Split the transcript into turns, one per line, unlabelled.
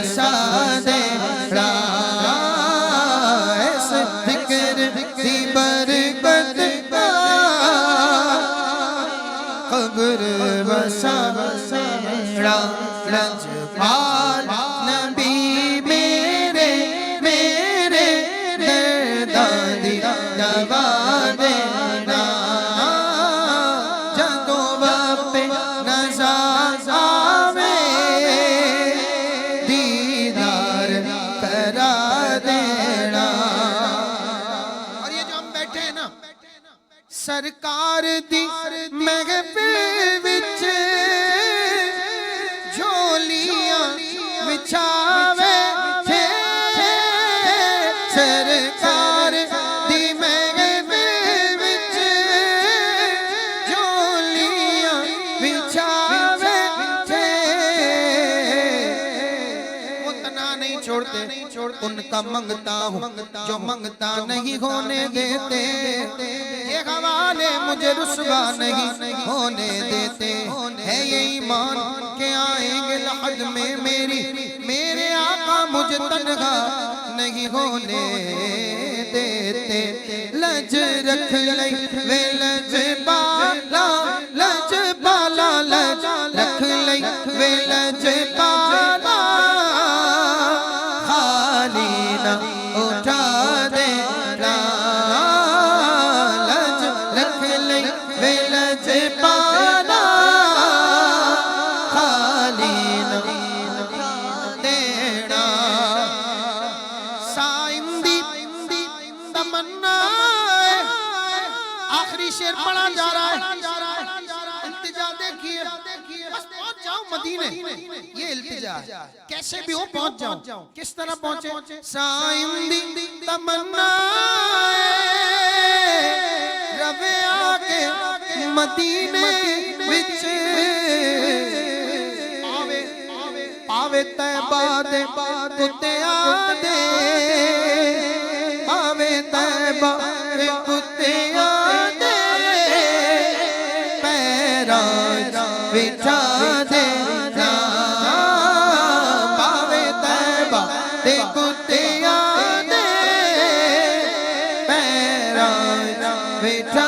बसा देना, इस जिक्र की बरकत का कब्र बसा देना। लजपाल नबी मेरे मेरे दर्द दी दवा देना, जदों वपे नज़र आवे दीदार करा देना। और ये जो हम बैठे हैं ना सरकार दी महफिल विच झोलियां बिछावे थे, सरकार दी महफिल विच झोलियां बिछावे थे। वो तना नहीं छोड़ते, उनका मंगता हूँ जो मंगता नहीं होने देते, ये हवाले मुझे रुसवा नहीं होने देते। है ये ईमान के आएंगे लहद में मेरी, मेरे आका मुझे तन्हा नहीं होने देते। लज रख ले वे लज बाला, लज बाला लज रख ले वे लज बाला, खाली ना उठा देना। लज रख ले वे लज बाला, खाली ना देना। साइंदी तमन्ना आखिरी शेर पढ़ा जा रहा है, इल्तिजा देखिए, बस पहुंच जाओ मदीने। ये इल्तिजा कैसे भी हो पहुंच जाओ। किस तरह पहुंचे? साइंदी तमन्ना रवे आके मदीने विच पावे तैबा दे कुत्तिया दे, पावे तैबा दे कुत्तिया दे पैरा बिठा देना, पावे तैबा दे कुत्तिया दे पैरा बिठा